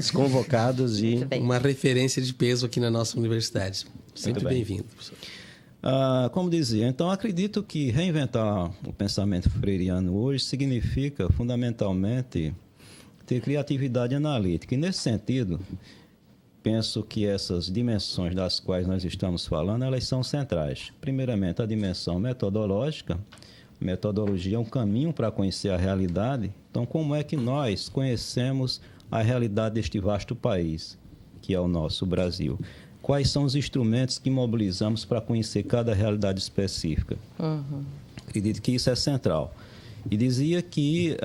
Os convocados e uma referência de peso aqui na nossa universidade. Sempre bem-vindo, professor. Como dizia, então acredito que reinventar o pensamento freiriano hoje significa fundamentalmente ter criatividade analítica. E nesse sentido, penso que essas dimensões das quais nós estamos falando, elas são centrais. Primeiramente, a dimensão metodológica. Metodologia é um caminho para conhecer a realidade. Então, como é que nós conhecemos a realidade deste vasto país, que é o nosso Brasil? Quais são os instrumentos que mobilizamos para conhecer cada realidade específica? Acredito que isso é central. E dizia que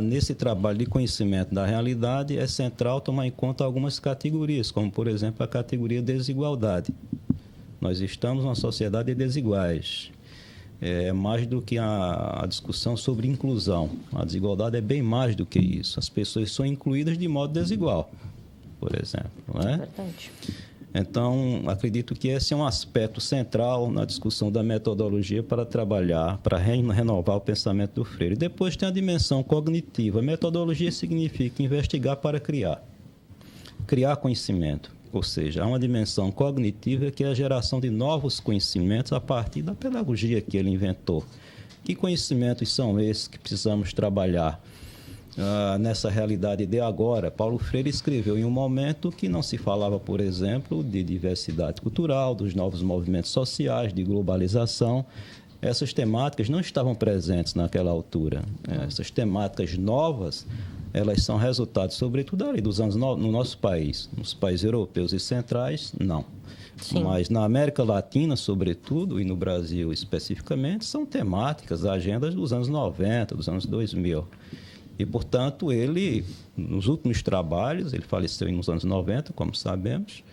nesse trabalho de conhecimento da realidade é central tomar em conta algumas categorias, como, por exemplo, a categoria desigualdade. Nós estamos numa sociedade de desiguais. É mais do que a discussão sobre inclusão. A desigualdade é bem mais do que isso. As pessoas são incluídas de modo desigual, por exemplo. Não é? Verdade. Então, acredito que esse é um aspecto central na discussão da metodologia para trabalhar, para renovar o pensamento do Freire. Depois tem a dimensão cognitiva. Metodologia significa investigar para criar. Criar conhecimento. Ou seja, há uma dimensão cognitiva que é a geração de novos conhecimentos a partir da pedagogia que ele inventou. Que conhecimentos são esses que precisamos trabalhar nessa realidade de agora? Paulo Freire escreveu em um momento que não se falava, por exemplo, de diversidade cultural, dos novos movimentos sociais, de globalização. Essas temáticas não estavam presentes naquela altura. Essas temáticas novas, elas são resultado, sobretudo, ali dos anos no nosso país. Nos países europeus e centrais, não. Sim. Mas na América Latina, sobretudo, e no Brasil especificamente, são temáticas, agendas dos anos 90, dos anos 2000. E, portanto, ele, nos últimos trabalhos, ele faleceu nos anos 90, como sabemos,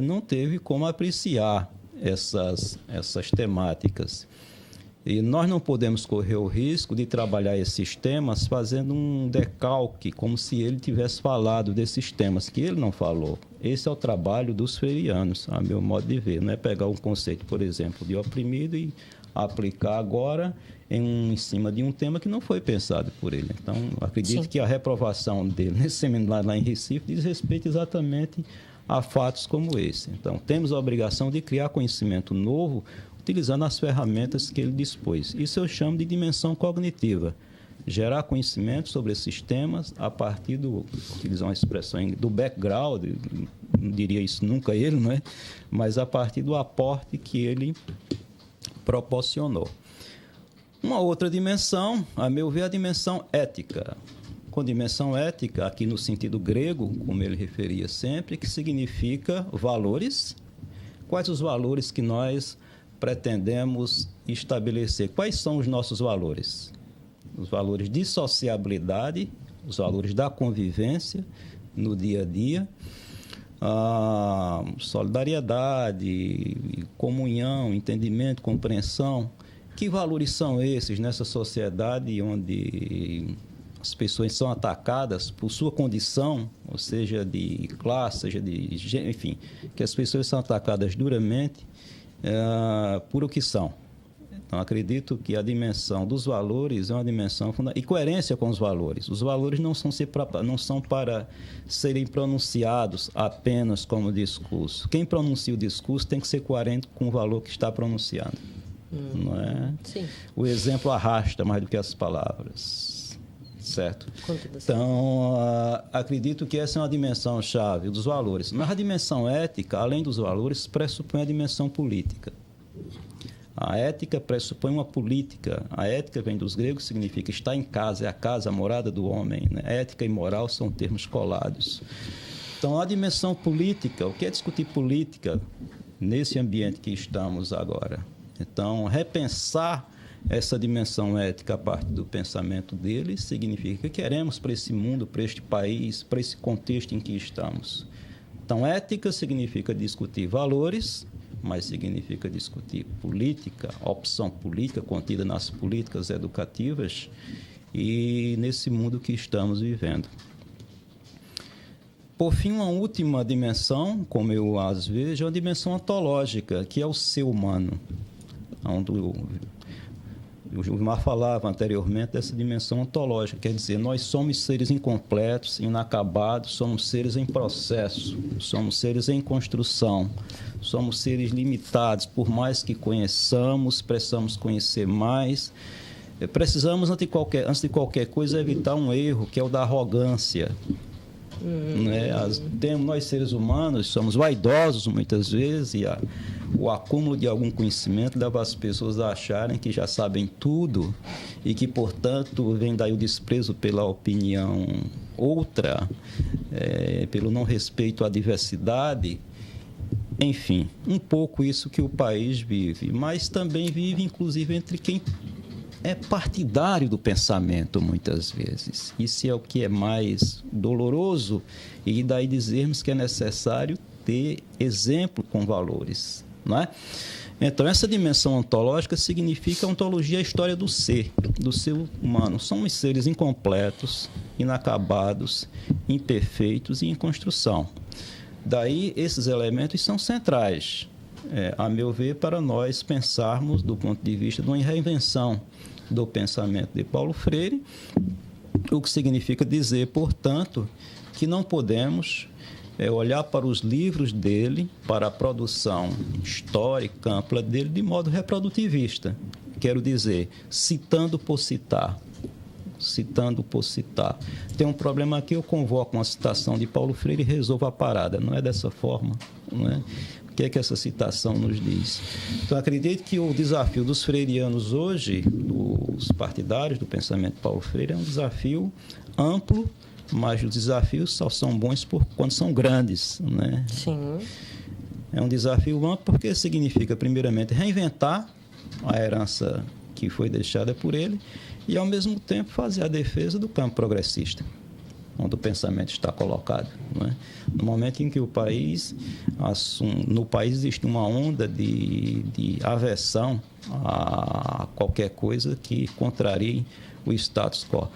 não teve como apreciar essas temáticas. E nós não podemos correr o risco de trabalhar esses temas fazendo um decalque, como se ele tivesse falado desses temas, que ele não falou. Esse é o trabalho dos freirianos, a meu modo de ver. Não é pegar um conceito, por exemplo, de oprimido e aplicar agora em cima de um tema que não foi pensado por ele. Então, acredito que a reprovação dele nesse seminário lá em Recife diz respeito exatamente a fatos como esse. Então, temos a obrigação de criar conhecimento novo utilizando as ferramentas que ele dispôs. Isso eu chamo de dimensão cognitiva. Gerar conhecimento sobre esses temas a partir utilizar uma expressão do background, não diria isso nunca ele, não é? Mas a partir do aporte que ele proporcionou. Uma outra dimensão, a meu ver, é a dimensão ética. Com dimensão ética, aqui no sentido grego, como ele referia sempre, que significa valores. Quais os valores que nós pretendemos estabelecer? Quais são os nossos valores? Os valores de sociabilidade, os valores da convivência no dia a dia, solidariedade, comunhão, entendimento, compreensão. Que valores são esses nessa sociedade onde as pessoas são atacadas por sua condição, ou seja, de classe, seja de gênero, enfim, que as pessoas são atacadas duramente por o que são. Então, acredito que a dimensão dos valores é uma dimensão fundamental. E coerência com os valores. Os valores não são para serem pronunciados apenas como discurso. Quem pronuncia o discurso tem que ser coerente com o valor que está pronunciando. Não é? Sim. O exemplo arrasta mais do que as palavras. Certo? Então, acredito que essa é uma dimensão chave dos valores. Mas a dimensão ética, além dos valores, pressupõe a dimensão política. A ética pressupõe uma política. A ética vem dos gregos, significa estar em casa, é a casa, a morada do homem. Né? Ética e moral são termos colados. Então, a dimensão política, o que é discutir política nesse ambiente que estamos agora? Então, repensar essa dimensão ética a partir do pensamento dele significa que queremos para esse mundo, para este país, para esse contexto em que estamos. Então, ética significa discutir valores, mas significa discutir política, opção política contida nas políticas educativas e nesse mundo que estamos vivendo. Por fim, uma última dimensão, como eu as vejo, é uma dimensão ontológica, que é o ser humano, onde O Gilmar falava anteriormente dessa dimensão ontológica, quer dizer, nós somos seres incompletos, inacabados, somos seres em processo, somos seres em construção, somos seres limitados, por mais que conheçamos, precisamos conhecer mais. Precisamos, antes de qualquer coisa, evitar um erro, que é o da arrogância. Né? Nós, seres humanos, somos vaidosos muitas vezes, e o acúmulo de algum conhecimento leva as pessoas a acharem que já sabem tudo e que, portanto, vem daí o desprezo pela opinião outra, pelo não respeito à diversidade. Enfim, um pouco isso que o país vive, mas também vive, inclusive, entre quem é partidário do pensamento, muitas vezes. Isso é o que é mais doloroso, e daí dizermos que é necessário ter exemplo com valores, não é? Então, essa dimensão ontológica significa a ontologia, a história do ser humano. Somos seres incompletos, inacabados, imperfeitos e em construção. Daí, esses elementos são centrais, a meu ver, para nós pensarmos do ponto de vista de uma reinvenção do pensamento de Paulo Freire, o que significa dizer, portanto, que não podemos olhar para os livros dele, para a produção histórica ampla dele, de modo reprodutivista. Quero dizer, citando por citar. Tem um problema aqui, eu convoco uma citação de Paulo Freire e resolvo a parada. Não é dessa forma, não é? O que é que essa citação nos diz? Então, acredito que o desafio dos freirianos hoje, dos partidários do pensamento de Paulo Freire, é um desafio amplo, mas os desafios só são bons quando são grandes, né? Sim. É um desafio amplo porque significa, primeiramente, reinventar a herança que foi deixada por ele e, ao mesmo tempo, fazer a defesa do campo progressista, onde o pensamento está colocado, não é? No momento em que no país existe uma onda de aversão a qualquer coisa que contrarie o status quo.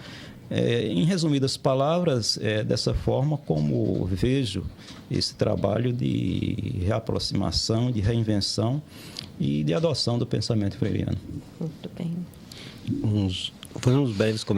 Em resumidas palavras, dessa forma como vejo esse trabalho de reaproximação, de reinvenção e de adoção do pensamento freiriano. Muito bem. Vamos fazer uns breves comentários.